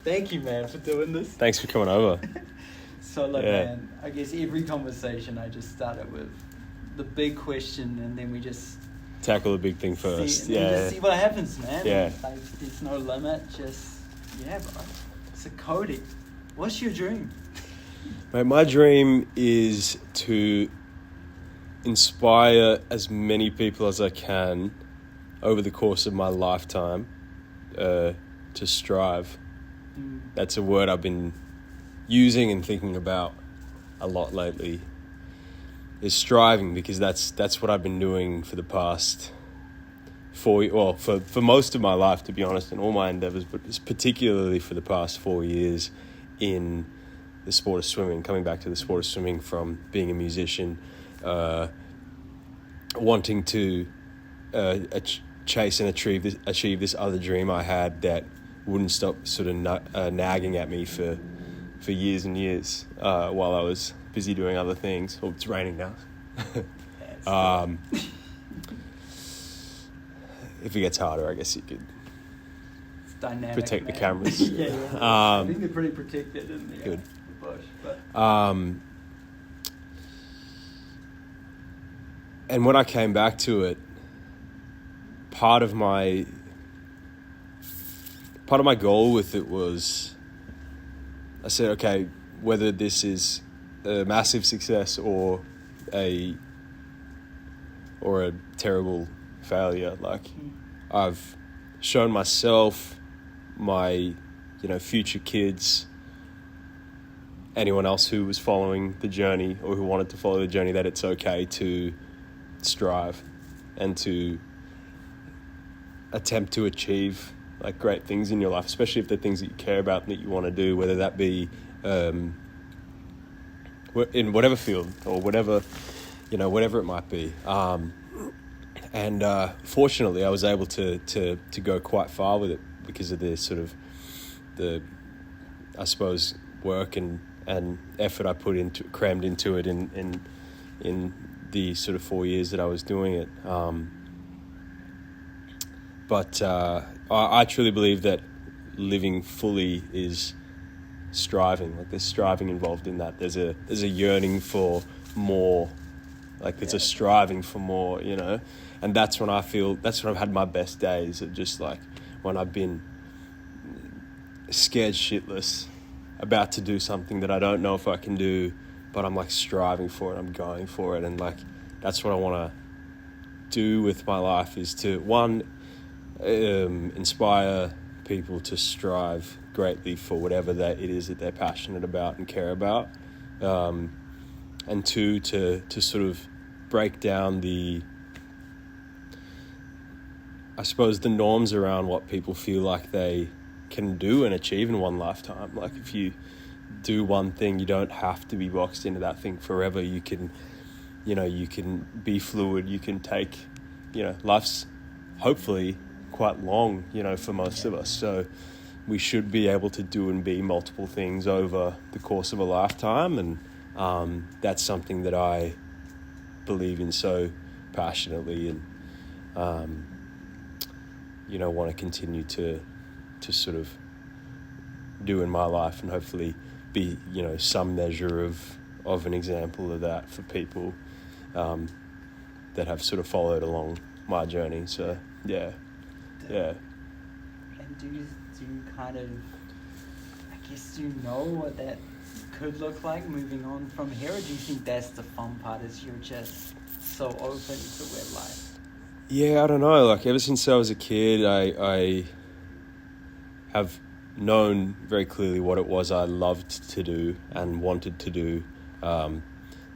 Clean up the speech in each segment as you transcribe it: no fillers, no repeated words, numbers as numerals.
Thank you, man, for doing this. Thanks for coming over. So, man, I guess every conversation I just start it with the big question, and then we just tackle the big thing first. Just see what happens, man. Yeah. Like, there's no limit. Just bro. So, Cody, what's your dream? Mate, my dream is to inspire as many people as I can over the course of my lifetime to strive. That's a word I've been using and thinking about a lot lately, is striving, because that's what I've been doing for the past for most of my life, to be honest, in all my endeavors, but particularly for the past 4 years in the sport of swimming, coming back to the sport of swimming from being a musician, wanting to chase and achieve this other dream I had that wouldn't stop sort of nagging at me for years and years while I was busy doing other things. Oh, it's raining now. If it gets harder, I guess you could protect the cameras. I think they're pretty protected in the bush. But. And when I came back to it, part of my goal with it was, I said, okay, whether this is a massive success or a terrible failure, like I've shown myself, my future kids, anyone else who was following the journey or who wanted to follow the journey, that it's okay to strive and to attempt to achieve like great things in your life, especially if they're things that you care about and that you want to do, whether that be in whatever field or whatever it might be. And fortunately, I was able to go quite far with it because of the sort of I suppose work and effort I crammed into it in the sort of 4 years that I was doing it. But I truly believe that living fully is striving. Like there's striving involved in that. There's a yearning for more. Like there's a striving for more, And that's when I've had my best days, of just like when I've been scared shitless about to do something that I don't know if I can do, but I'm like striving for it. I'm going for it. And like, that's what I want to do with my life, is to inspire people to strive greatly for whatever that it is that they're passionate about and care about, and two, to sort of break down the norms around what people feel like they can do and achieve in one lifetime. Like if you do one thing, you don't have to be boxed into that thing forever. You can be fluid. You can take, life's hopefully quite long, for most of us. So we should be able to do and be multiple things over the course of a lifetime. And that's something that I believe in so passionately, and, want to continue to sort of do in my life, and hopefully be, some measure of an example of that for people that have sort of followed along my journey. So, yeah. And do you kind of, I guess, do you know what that could look like moving on from here, or do you think that's the fun part, is you're just so open to where life? Yeah, I don't know. Like ever since I was a kid, I have known very clearly what it was I loved to do and wanted to do.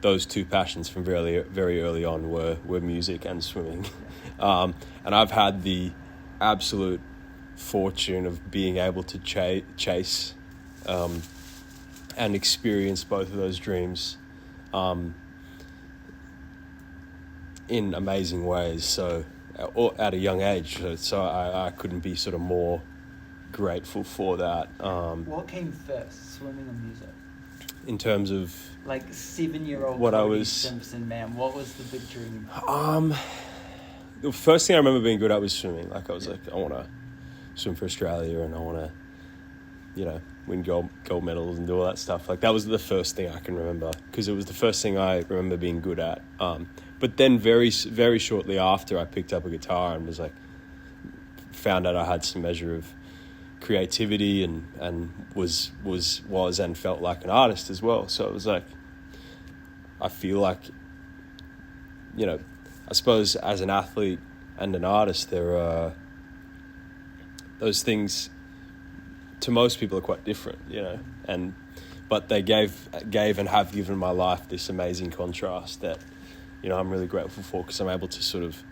Those two passions from very, very early on were music and swimming. And I've had the absolute fortune of being able to chase and experience both of those dreams in amazing ways. So at a young age, so I couldn't be sort of more grateful for that. What came first, swimming or music? In terms of like 7-year-old Cody Simpson, man, what was the big dream? The first thing I remember being good at was swimming. Like I was like, I want to swim for Australia, and I want to win gold medals and do all that stuff. Like, that was the first thing I can remember, because it was the first thing I remember being good at. But then very, very shortly after, I picked up a guitar and was like, found out I had some measure of creativity and was and felt like an artist as well. So it was like, I feel like, I suppose as an athlete and an artist, there are those things to most people are quite different, but they gave and have given my life this amazing contrast that, I'm really grateful for, because I'm able to sort of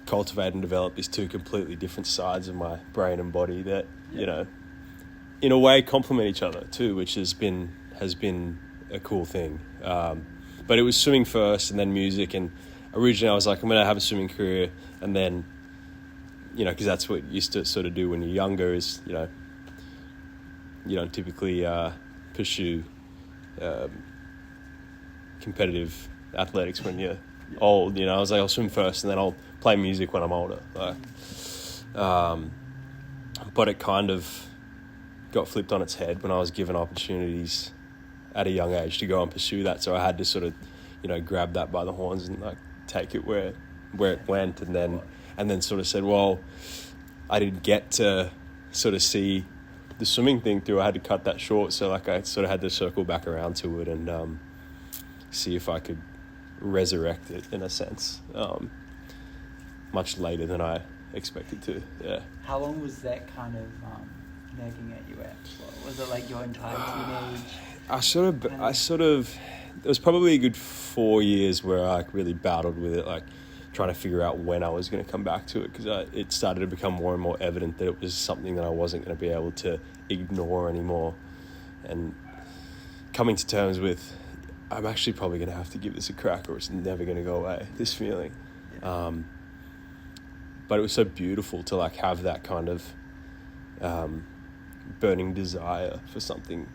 cultivate and develop these two completely different sides of my brain and body that, in a way complement each other too, which has been a cool thing. But it was swimming first and then music, and originally I was like, I'm going to have a swimming career, and then, because that's what you used to sort of do when you're younger is, you don't typically pursue competitive athletics when you're old. I was like, I'll swim first and then I'll play music when I'm older. But it kind of got flipped on its head when I was given opportunities at a young age to go and pursue that. So I had to sort of, grab that by the horns and like take it where it went, and then sort of said, well, I didn't get to sort of see the swimming thing through. I had to cut that short. So like I sort of had to circle back around to it and see if I could resurrect it in a sense, much later than I expected to. Yeah. How long was that kind of nagging at you at? Was it like your entire teenage? I sort of, it was probably a good 4 years where I really battled with it, like trying to figure out when I was going to come back to it, because it started to become more and more evident that it was something that I wasn't going to be able to ignore anymore, and coming to terms with, I'm actually probably going to have to give this a crack or it's never going to go away, this feeling. Yeah. But it was so beautiful to like have that kind of burning desire for something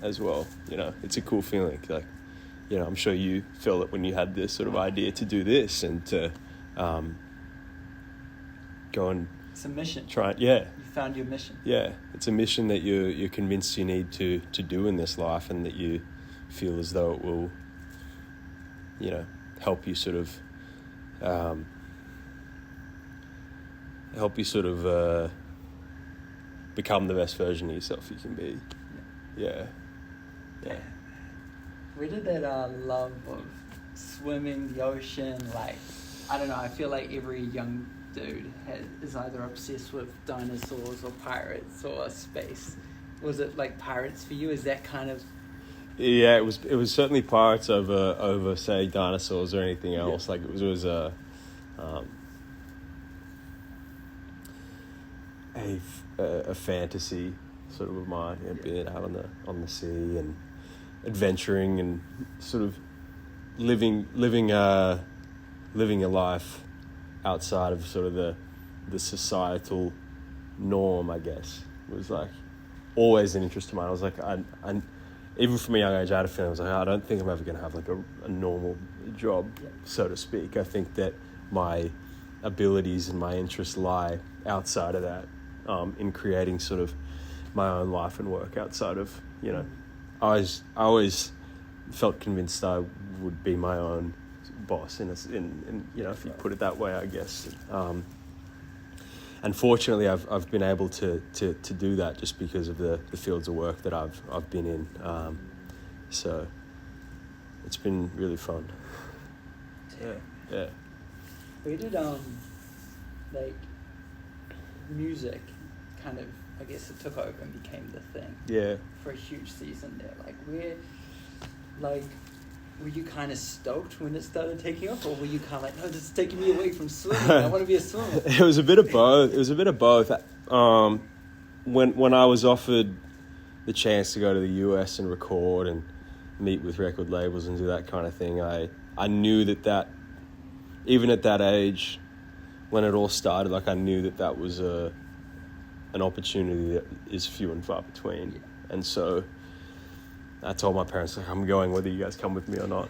as well. It's a cool feeling. Like, I'm sure you felt it when you had this sort of idea to do this and to go and it's a mission. Try it. Yeah. You found your mission. Yeah, it's a mission that you're convinced you need to do in this life, and that you feel as though it will, help you sort of become the best version of yourself you can be. Yeah. Where did that love of swimming, the ocean, like, I don't know, I feel like every young dude is either obsessed with dinosaurs or pirates or space. Was it like pirates for you? Is that kind of... Yeah, it was certainly pirates over say dinosaurs or anything else. Yeah. Like it was a fantasy sort of mine, being out on the sea and adventuring and sort of living a life outside of sort of the societal norm, I guess, was like always an interest of mine. I was like, I even from a young age, I had a feeling, I was like, I don't think I'm ever going to have like a normal job, so to speak. I think that my abilities and my interests lie outside of that, in creating sort of my own life and work outside of, I always felt convinced I would be my own boss in if you put it that way, I guess. And fortunately, I've been able to do that just because of the fields of work that I've been in. So it's been really fun. Yeah. Where did like music kind of, I guess it took over and became the thing? Yeah. For a huge season there, were you kind of stoked when it started taking off, or were you kind of like, no, this is taking me away from swimming, I want to be a swimmer? It was a bit of both. When I was offered the chance to go to the US and record and meet with record labels and do that kind of thing, I knew that even at that age, when it all started, like I knew that was an opportunity that is few and far between. Yeah. And so I told my parents, like, I'm going whether you guys come with me or not,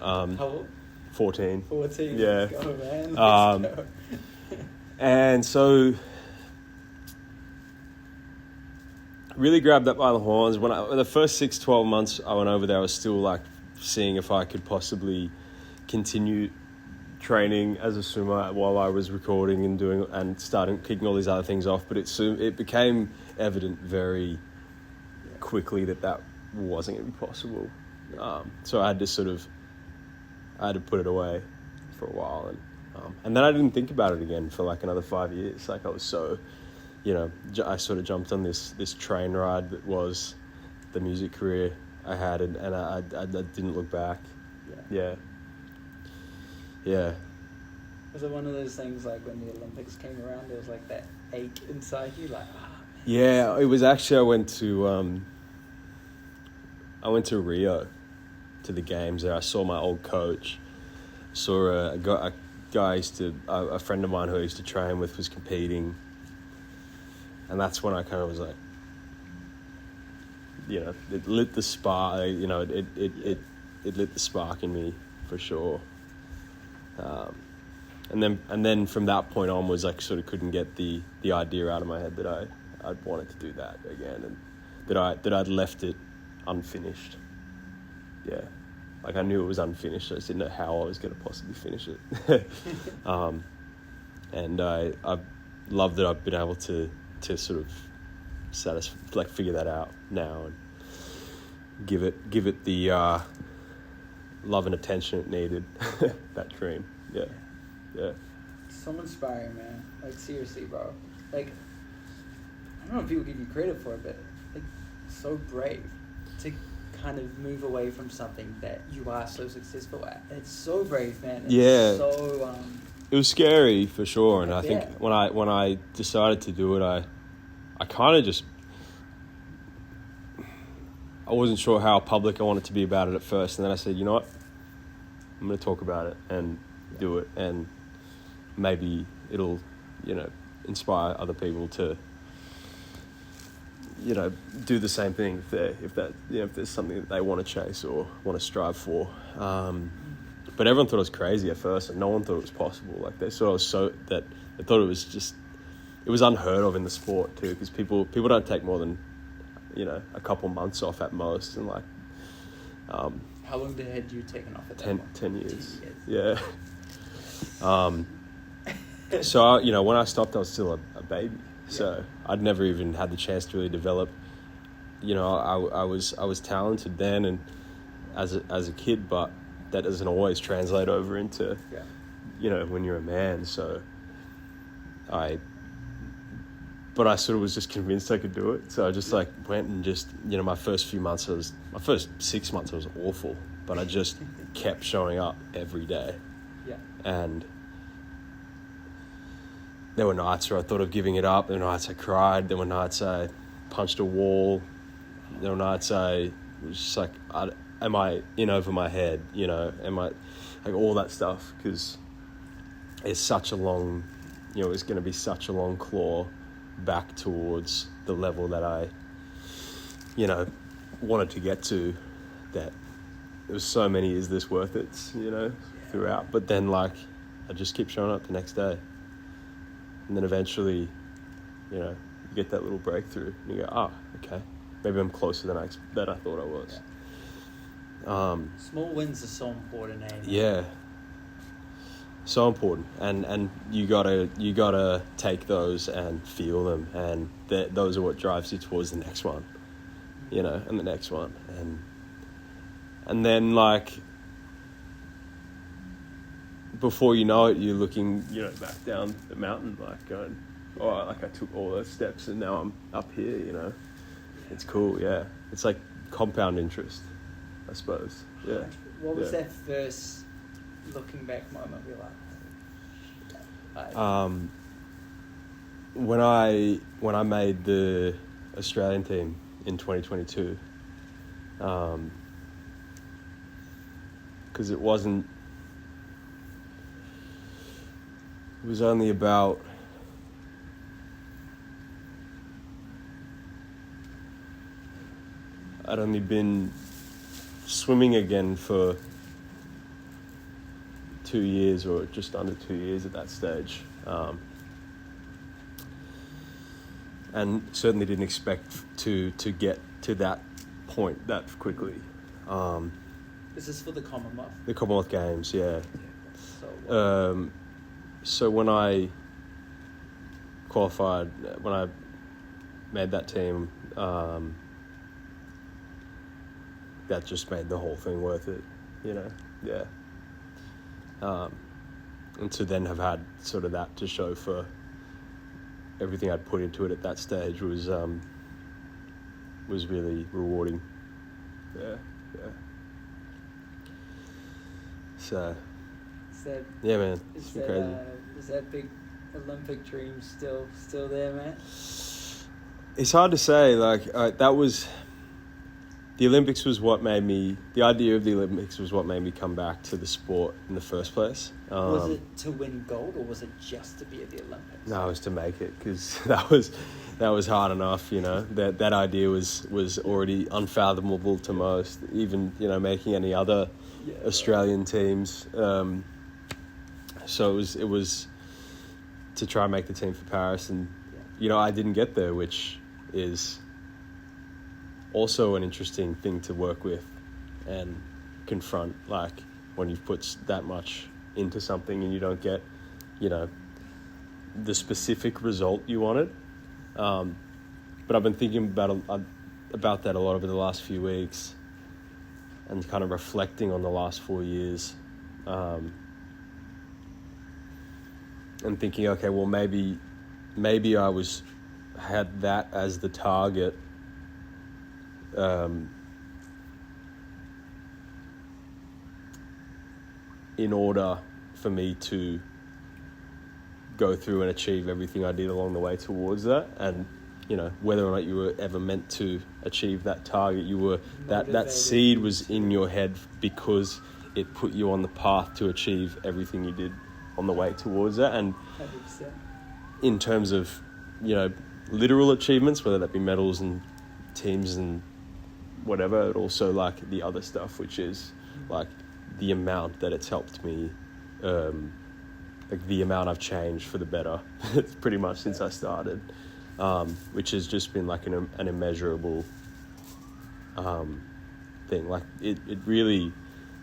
How old? 14. 14? Yeah. Let's go, man. Let's go. And so really grabbed that by the horns. When the first 6-12 months I went over there, I was still like seeing if I could possibly continue training as a swimmer while I was recording and starting kicking all these other things off. But it became evident very quickly that wasn't going to be possible. So I had to put it away for a while, and then I didn't think about it again for like another 5 years. Like I was so, I sort of jumped on this train ride that was the music career I had, and I didn't look back. Yeah. Was it one of those things like when the Olympics came around, there was like that ache inside you, like, man. Yeah, it was actually, I went to Rio, to the games there. I saw my old coach, saw a guy a friend of mine who I used to train with was competing, and that's when I kind of was like, it lit the spark, it lit the spark in me for sure. And then from that point onwards, I sort of couldn't get the idea out of my head that I'd wanted to do that again, and that I'd left it unfinished. Yeah, like I knew it was unfinished. I just didn't know how I was going to possibly finish it. And I love that I've been able to sort of figure that out now and give it the love and attention it needed. That dream. Yeah. So inspiring, man. Like, seriously, bro. Like, I don't know if people give you credit for it, but like, so brave to kind of move away from something that you are so successful at. It's so brave, man. It's so it was scary for sure, and I think when I decided to do it, I kind of just, I wasn't sure how public I wanted to be about it at first, and then I said, you know what, I'm going to talk about it and do it, and maybe it'll, inspire other people to, do the same thing if there's something that they want to chase or want to strive for. But everyone thought it was crazy at first, and no one thought it was possible. Like they thought they thought it was unheard of in the sport too, because people don't take more than, a couple months off at most, and like. How long had you taken off at that point? 10 years. 10 years. Yeah. So, when I stopped, I was still a baby. So I'd never even had the chance to really develop. I was talented then and as a kid, but that doesn't always translate over into, when you're a man. So I sort of was just convinced I could do it. So I just went and just, my first 6 months I was awful, but I just kept showing up every day. Yeah. And there were nights where I thought of giving it up. There were nights I cried. There were nights I punched a wall. There were nights I was just like, am I in over my head? Am I, like, all that stuff, because it's such a long, it's going to be such a long claw back towards the level that I, wanted to get to, that it was so many, is this worth it, throughout. But then, I just keep showing up the next day. And then eventually, you get that little breakthrough, and you go, okay, maybe I'm closer than I thought I was. Yeah. Small wins are so important, eh? Yeah, so important, and you gotta take those and feel them, and those are what drives you towards the next one, and the next one, and then before you know it, you're looking, back down the mountain, going, I took all those steps and now I'm up here, It's cool, yeah. It's like compound interest, I suppose, yeah. What was that first looking back moment where when I made the Australian team in 2022, because it was only about I'd only been swimming again for 2 years, or just under 2 years at that stage. and certainly didn't expect to get to that point that quickly. Is this for the Commonwealth? The Commonwealth Games, yeah. So, So when I qualified, when I made that team, that just made the whole thing worth it, you know? Yeah. And to then have had sort of that to show for everything I'd put into it at that stage was really rewarding. Yeah. So, yeah, man, it's been crazy. Is that big Olympic dream still there, man? It's hard to say. Like that was the Olympics was what made me. The idea of the Olympics was what made me come back to the sport in the first place. Was it to win gold, or was it just to be at the Olympics? No, it was to make it, because that was hard enough. You know, that idea was already unfathomable to most. Even, you know, making any other Australian teams. So it was to try and make the team for Paris, and you know, I didn't get there, which is also an interesting thing to work with and confront. Like when you've put that much into something and you don't get, you know, the specific result you wanted. But I've been thinking about that a lot over the last few weeks, and kind of reflecting on the last 4 years, and thinking, okay, well, maybe I had that as the target, in order for me to go through and achieve everything I did along the way towards that. And, you know, whether or not you were ever meant to achieve that target, you were that seed was in your head because it put you on the path to achieve everything you did on the way towards that. And 100%. in terms of, you know, literal achievements, whether that be medals and teams and whatever, but also like the other stuff, which is like the amount that it's helped me, like the amount I've changed for the better pretty much since I started, which has just been like an immeasurable thing. Like it really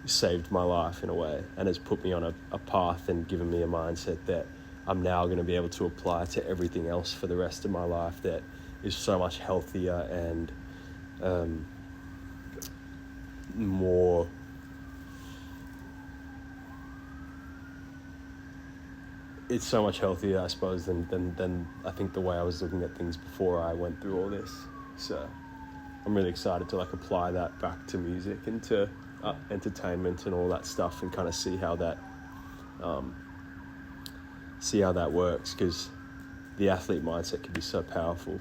saved my life in a way, and has put me on a path and given me a mindset that I'm now going to be able to apply to everything else for the rest of my life, that is so much healthier and more it's so much healthier, I suppose, than I think the way I was looking at things before I went through all this. So I'm really excited to like apply that back to music and to entertainment and all that stuff, and kind of see how that works, because the athlete mindset can be so powerful.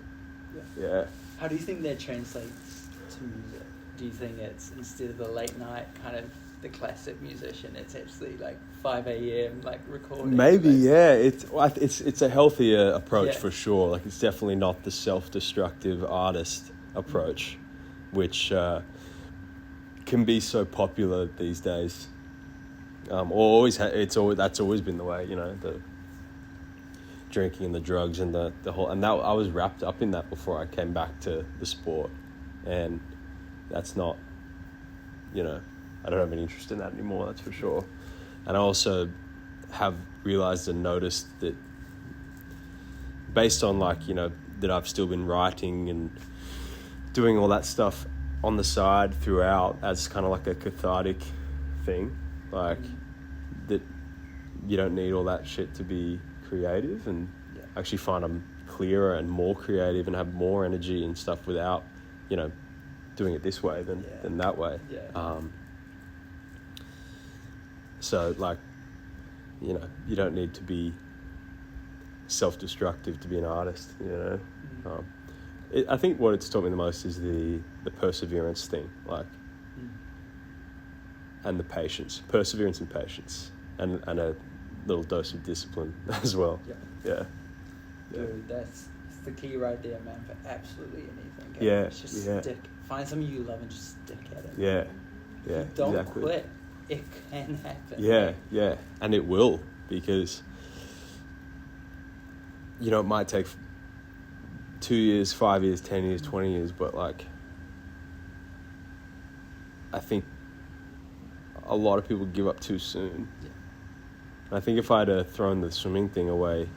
Yeah. How do you think that translates to music? Do you think it's, instead of the late night kind of the classic musician, it's actually like 5 a.m. like recording? Maybe, yeah. It's a healthier approach for sure. Like it's definitely not the self-destructive artist approach, which can be so popular these days. That's always been the way, you know, the drinking and the drugs and the whole, and that I was wrapped up in that before I came back to the sport, and that's not, you know, I don't have any interest in that anymore, that's for sure. And I also have realized and noticed that based on like, you know, that I've still been writing and doing all that stuff on the side throughout as kind of like a cathartic thing, like that you don't need all that shit to be creative, and actually find I'm clearer and more creative and have more energy and stuff without, you know, doing it this way than that way. So like, you know, you don't need to be self-destructive to be an artist, you know. I think what it's taught me the most is the perseverance thing, like, and the perseverance and patience, and a little dose of discipline as well. Yeah. Dude, that's the key right there, man, for absolutely anything. Yeah, just stick. Find something you love and just stick at it. Yeah, Don't exactly. quit. It can happen. Yeah, and it will, because, you know, it might take 2 years, 5 years, 10 years, 20 years, but like, I think a lot of people give up too soon. Yeah. I think if I'd have thrown the swimming thing away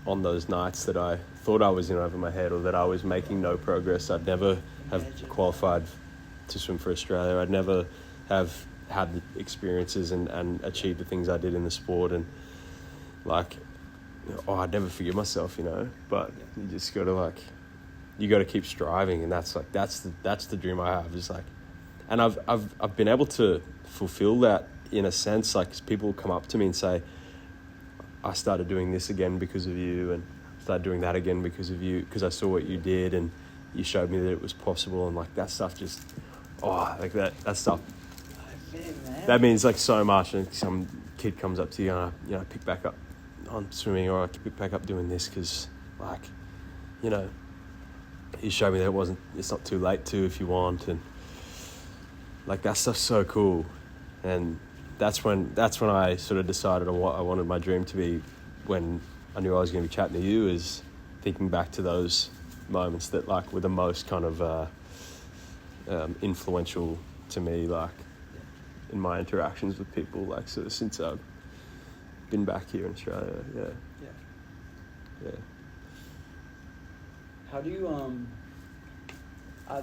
on those nights that I thought I was in over my head, or that I was making no progress, I'd never have qualified to swim for Australia. I'd never have had the experiences and achieved the things I did in the sport, and like, I'd never forgive myself, but you just gotta you gotta keep striving, and that's the dream I have, is like, and I've been able to fulfill that in a sense. Like, people come up to me and say, I started doing this again because of you, and started doing that again because of you, because I saw what you did and you showed me that it was possible, and like, that stuff just, like that stuff, that means like so much. And some kid comes up to you and pick back up on swimming, or I pick back up doing this because, like, you showed me that it's not too late to, if you want, and like, that stuff's so cool. And that's when I sort of decided on what I wanted my dream to be, when I knew I was going to be chatting to you, is thinking back to those moments that like were the most kind of influential to me, like in my interactions with people, like sort of since I've been back here in Australia. Yeah. How do you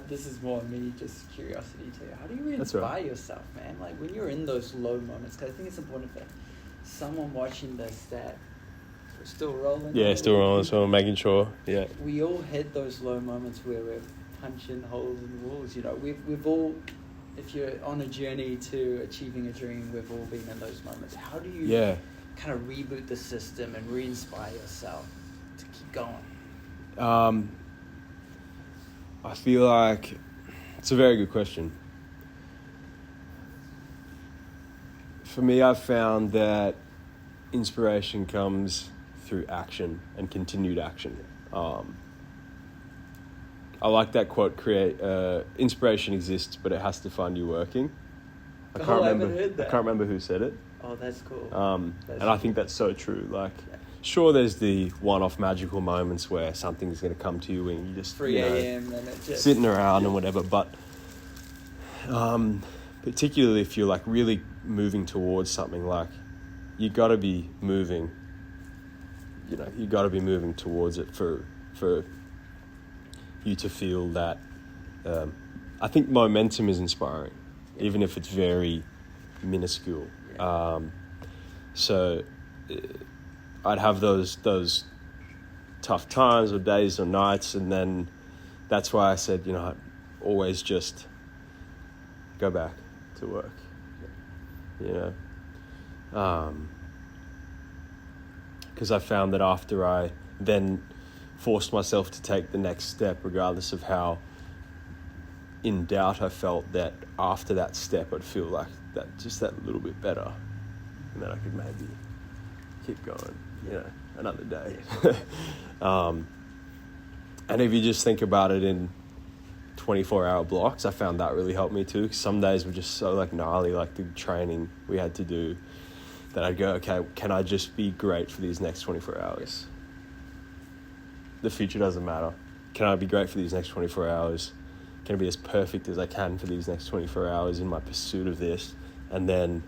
this is more me, just curiosity too. How do you inspire yourself, man? Like, when you're in those low moments, because I think it's important for someone watching this that we're still rolling. Yeah, still rolling, so I'm making sure. Yeah. We all hit those low moments where we're punching holes in the walls. We've all, if you're on a journey to achieving a dream, we've all been in those moments. How do you kind of reboot the system and re-inspire yourself to keep going? I feel like it's a very good question. For me, I've found that inspiration comes through action and continued action. I like that quote, inspiration exists, but it has to find you working. I can't remember who said it. Oh, that's cool. I think that's so true. Like, sure, there's the one-off magical moments where something's going to come to you and you just 3 a.m. and it just sitting around and whatever. But particularly if you're like really moving towards something, like, you got to be moving. You got to be moving towards it for you to feel that. I think momentum is inspiring, even if it's very minuscule. So I'd have those tough times or days or nights, and then that's why I said, I'd always just go back to work. Because I found that after I then forced myself to take the next step, regardless of how in doubt I felt, that after that step I'd feel like that little bit better, and then I could maybe keep going, another day. And if you just think about it in 24-hour blocks, I found that really helped me too. 'Cause some days were just so like gnarly, like the training we had to do, that I'd go, okay, can I just be great for these next 24 hours? The future doesn't matter. Can I be great for these next 24 hours? Can I be as perfect as I can for these next 24 hours in my pursuit of this? And then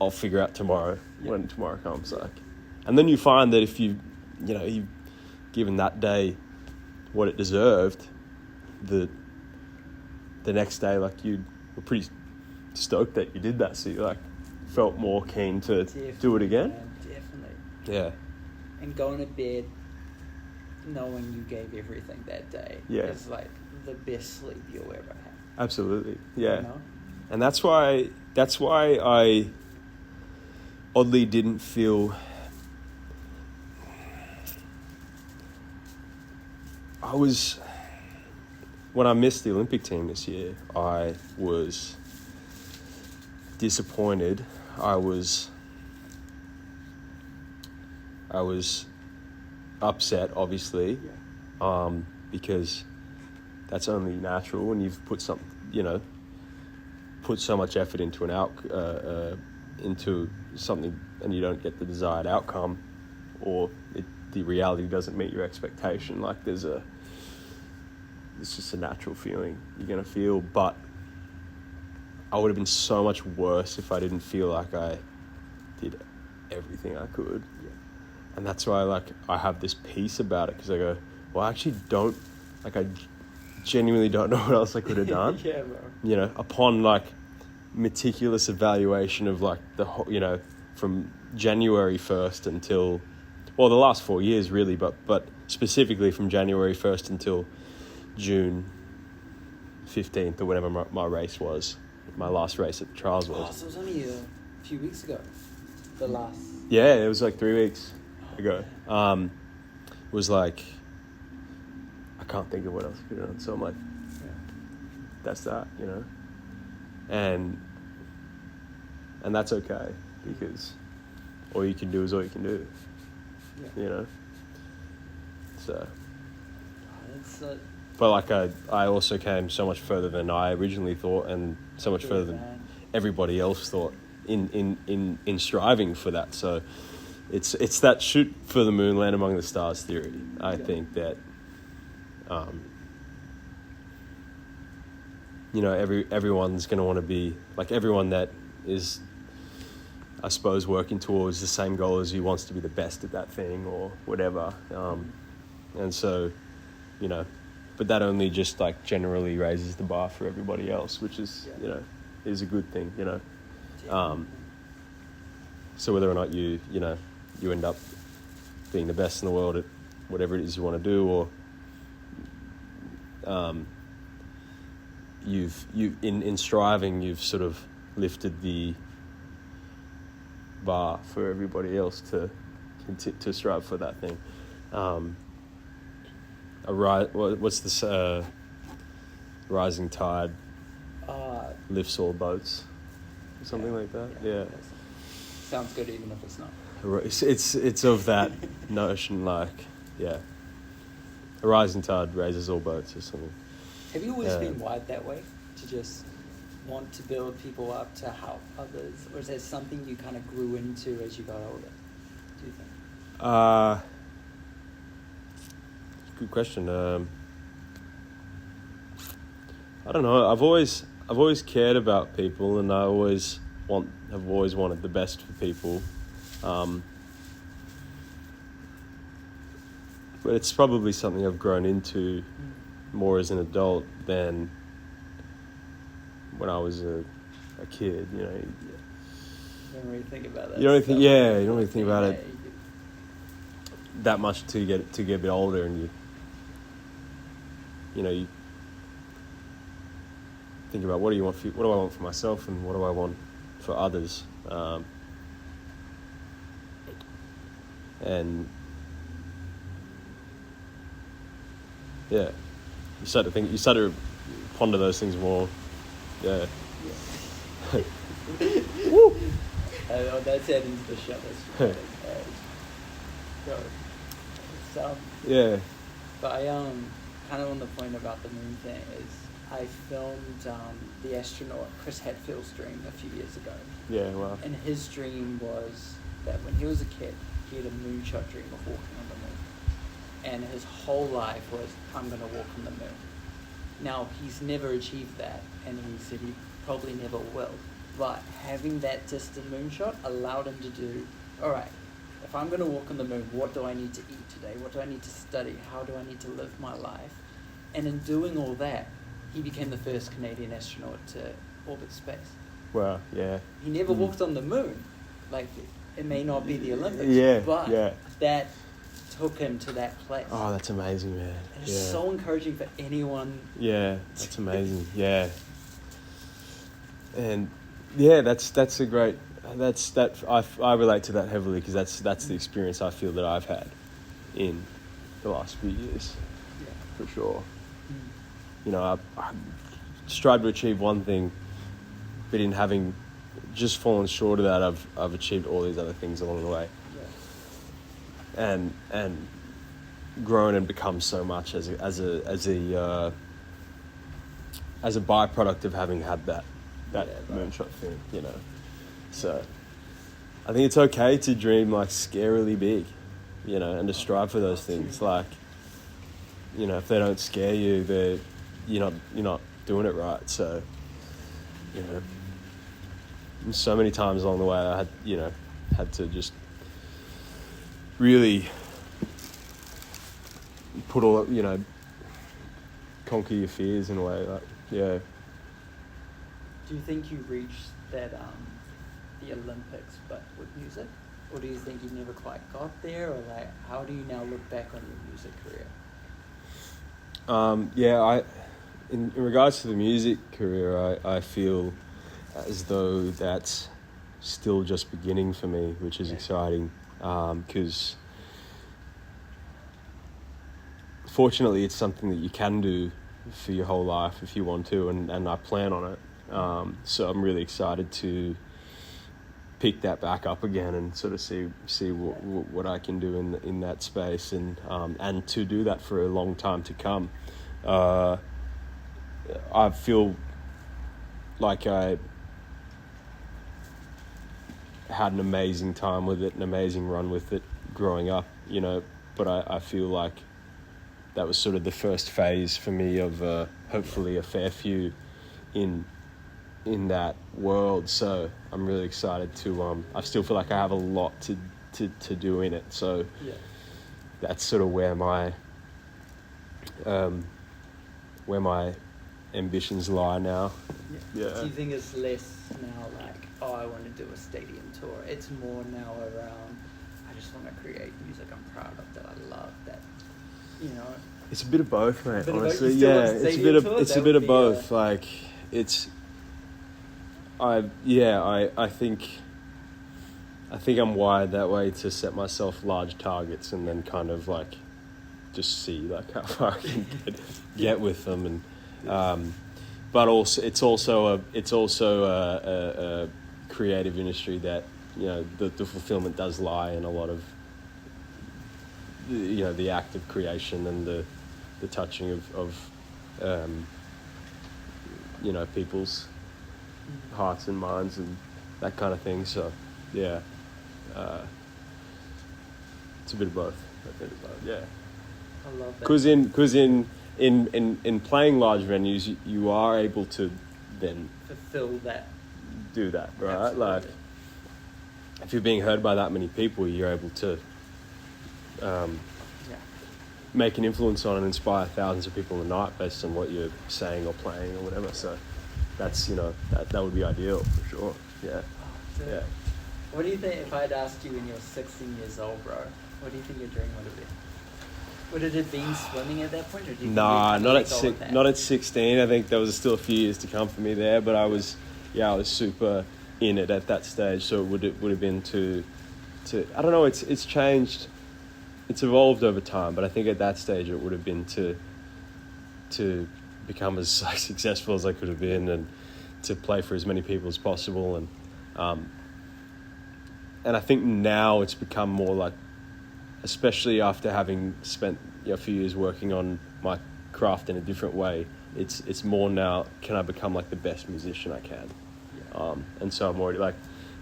I'll figure out tomorrow, when tomorrow comes. And then you find that if you've given that day what it deserved, the next day, like, you were pretty stoked that you did that. So you felt more keen to do it again. Man, definitely. Yeah. And going to bed knowing you gave everything that day is like the best sleep you'll ever have. Absolutely. Yeah. And that's why I oddly didn't feel, when I missed the Olympic team this year, I was disappointed. I was upset, obviously, because that's only natural when you've put so much effort into something and you don't get the desired outcome, or it the reality doesn't meet your expectation, like it's just a natural feeling you're gonna feel. But I would have been so much worse if I didn't feel like I did everything I could. Yeah. And that's why, like, I have this peace about it, because I go, well, I actually don't, like, I genuinely don't know what else I could have done. Yeah, bro. You know, upon, like, meticulous evaluation of, like, the whole, you know, from January 1st until, well, the last 4 years, really, but specifically from January 1st until June 15th or whatever my race was, my last race at the trials was. Oh, so it was only a few weeks ago, the last. Yeah, it was like 3 weeks ago. It was like, I can't think of what else I could have done. So I'm like, that's that, you know? And that's okay, because all you can do is all you can do, you know? So. It's But like I also came so much further than I originally thought, and so much further than everybody else thought in striving for that. So it's that shoot for the moon, land among the stars theory. I think that you know, everyone's going to want to be like, everyone that is, I suppose, working towards the same goal as you wants to be the best at that thing or whatever. And so, you know, but that only just like generally raises the bar for everybody else, which is, you know, is a good thing, you know. So whether or not you end up being the best in the world at whatever it is you want to do, or you've in striving, you've sort of lifted the bar for everybody else to strive for that thing. What's this? Rising tide lifts all boats, or something like that. Yeah. Sounds good, even if it's not. It's of that notion, like, yeah. A rising tide raises all boats, or something. Have you always been wired that way, to just want to build people up to help others, or is that something you kind of grew into as you got older, do you think? Good question. I don't know. I've always cared about people, and have always wanted the best for people. But it's probably something I've grown into more as an adult than when I was a kid. You know. You don't really think about that. You don't really think about it that much to get a bit older, and you think about what do I want for myself, and what do I want for others, and yeah, you start to ponder those things more. Yeah. Woo! That's it into the show. Yeah. But I kind of on the point about the moon thing is I filmed the astronaut Chris Hadfield's dream a few years ago. Yeah, wow. And his dream was that when he was a kid, he had a moonshot dream of walking on the moon. And his whole life was, I'm going to walk on the moon. Now, he's never achieved that, and he said he probably never will. But having that distant moonshot allowed him to do, all right, if I'm going to walk on the moon, what do I need to eat today? What do I need to study? How do I need to live my life? And in doing all that, he became the first Canadian astronaut to orbit space. Wow, yeah. He never walked on the moon. Like, it may not be the Olympics, but that took him to that place. Oh, that's amazing, man. And it's so encouraging for anyone. Yeah, that's amazing. Yeah. And yeah, that's a great, I relate to that heavily, because that's the experience I feel that I've had in the last few years, for sure. You know, I strive to achieve one thing, but in having just fallen short of that, I've achieved all these other things along the way, and grown and become so much as a byproduct of having had that moonshot thing, you know. So I think it's okay to dream like scarily big, you know, and to strive for those things. Like, you know, if they don't scare you, you're not doing it right. So, you know, so many times along the way I had to just really put all, you know, conquer your fears in a way. Like, yeah. Do you think you reached that the Olympics but with music, or do you think you never quite got there, or like how do you now look back on your music career? In regards to the music career, I feel as though that's still just beginning for me, which is exciting, because fortunately it's something that you can do for your whole life if you want to, and I plan on it. So I'm really excited to pick that back up again and sort of see what I can do in that space, and to do that for a long time to come. I feel like I had an amazing time with it, an amazing run with it growing up, you know, but I feel like that was sort of the first phase for me of hopefully a fair few in that world. So I'm really excited to I still feel like I have a lot to do in it, so that's sort of where my ambitions lie now. Do you think it's less now like, oh, I want to do a stadium tour? It's more now around, I just want to create music I'm proud of, that I love, that, you know. It's a bit of both, mate. Honestly, it's a bit of both. Like, it's, I think I'm wired that way, to set myself large targets and then kind of like just see like how far I can get with them, and but also it's also a creative industry that, you know, the fulfillment does lie in a lot of, you know, the act of creation and the touching of you know, people's hearts and minds and that kind of thing. So yeah, it's a bit of both. Yeah. I love that. Because in playing large venues, you are able to then fulfill that, do that, right? Absolutely. Like, if you're being heard by that many people, you're able to make an influence on and inspire thousands of people in the night based on what you're saying or playing or whatever. So that's, you know, that would be ideal for sure. Yeah. Yeah. What do you think, if I'd asked you when you were 16 years old, bro, what do you think your dream would have been? Would it have been swimming at that point, or do you Nah, not at 16. I think there was still a few years to come for me there, but I was super in it at that stage. So it would have been to I don't know. It's changed. It's evolved over time, but I think at that stage it would have been to become as successful as I could have been, and to play for as many people as possible, and I think now it's become more like, especially after having spent, you know, a few years working on my craft in a different way, it's more now, can I become like the best musician I can? And so I'm already like,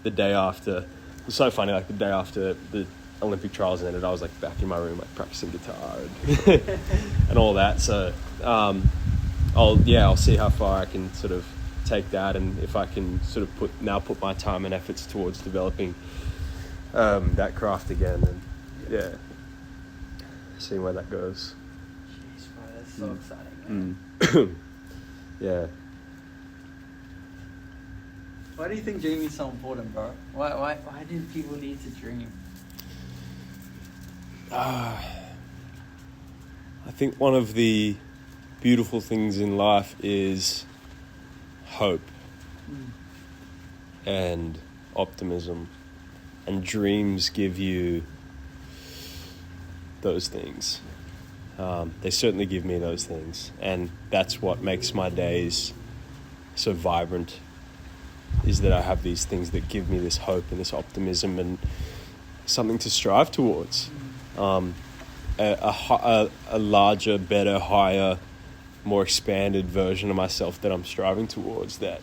the day after, it's so funny, like the day after the Olympic trials ended, I was like back in my room, like practicing guitar and, and all that. So I'll see how far I can sort of take that, and if I can sort of put my time and efforts towards developing that craft again, and seeing where that goes. Jeez, bro, that's so exciting, man. Yeah. Why do you think dreaming is so important, bro? Why do people need to dream? I think one of the beautiful things in life is hope and optimism, and dreams give you those things. They certainly give me those things, and that's what makes my days so vibrant, is that I have these things that give me this hope and this optimism and something to strive towards. A larger, better, higher, more expanded version of myself that I'm striving towards, that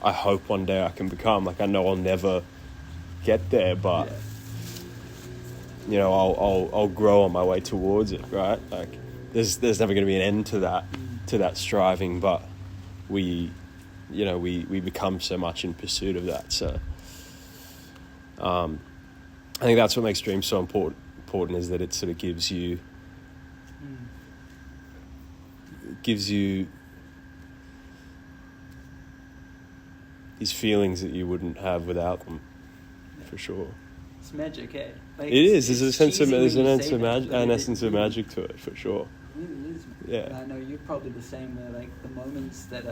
I hope one day I can become. Like, I know I'll never get there, but you know, I'll grow on my way towards it, right? Like, there's never going to be an end to that striving, but we become so much in pursuit of that. So, I think that's what makes dreams so important is that it sort of gives you these feelings that you wouldn't have without them, for sure. It's magic, eh? Like, it is. There's an an essence of magic to it, for sure. It really is, man. Yeah. And I know you're probably the same way. Like the moments that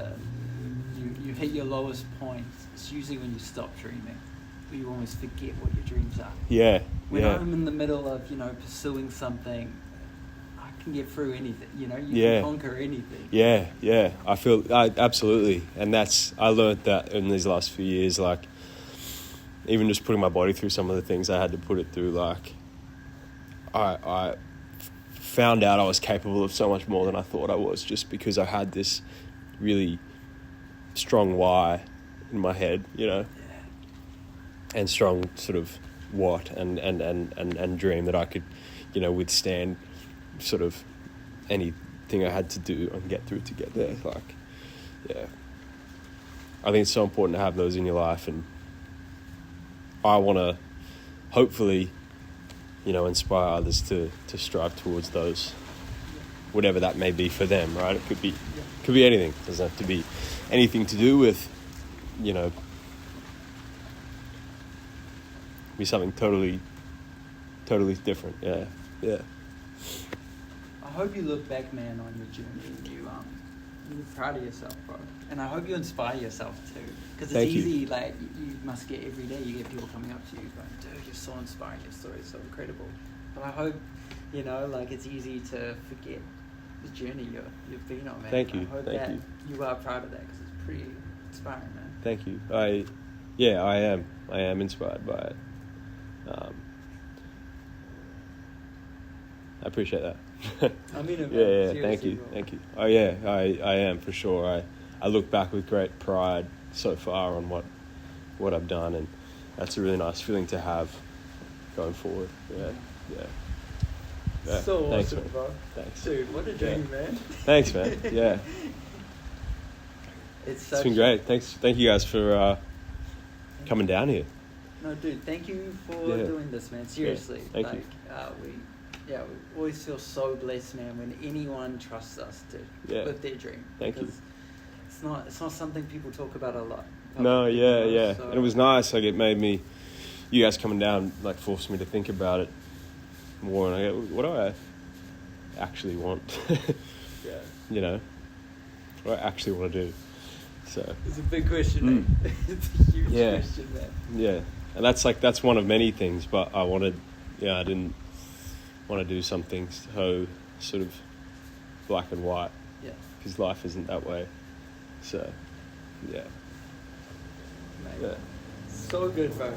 you hit your lowest point, it's usually when you stop dreaming. You almost forget what your dreams are. Yeah. When I'm in the middle of, pursuing something, I can get through anything. You can conquer anything. Yeah. I feel absolutely, and I learned that in these last few years. Like, even just putting my body through some of the things I had to put it through. Like, I found out I was capable of so much more than I thought I was, just because I had this really strong why in my head, and strong sort of what and dream that I could, withstand sort of anything I had to do and get through to get there. Like, yeah, I think it's so important to have those in your life, and I want to hopefully, inspire others to strive towards those, whatever that may be for them, right? It could be anything. It doesn't have to be anything to do with, be something totally different. Yeah. I hope you look back, man, on your journey and you're proud of yourself, bro. And I hope you inspire yourself too. Because it's easy, like, you must get every day, you get people coming up to you going, dude, you're so inspiring, your story is so incredible. But I hope, it's easy to forget the journey you've been on, man. Thank you. I hope that you are proud of that, because it's pretty inspiring, man. Thank you. I am inspired by it. I appreciate that. I mean it, yeah, man. thank you. Oh yeah, I am, for sure. I look back with great pride so far on what I've done, and that's a really nice feeling to have going forward. Yeah. So Thanks, awesome, man. bro. Thanks. Dude, what a journey, man. Thanks, man. Yeah. It's been great. Thank you guys for coming down here. No, dude, thank you for doing this, man. Seriously. Thank you. We always feel so blessed, man, when anyone trusts us to live their dream. Thank you. It's not something people talk about a lot. No, yeah. So, and it was nice. Like, it made me, you guys coming down, like, forced me to think about it more. And I go, what do I actually want? What do I actually want to do? So it's a big question, man. It's a huge question, man. Yeah. And that's one of many things, but I didn't want to do something so sort of black and white. Yeah. Because life isn't that way. So, yeah. Mate, so good, bro.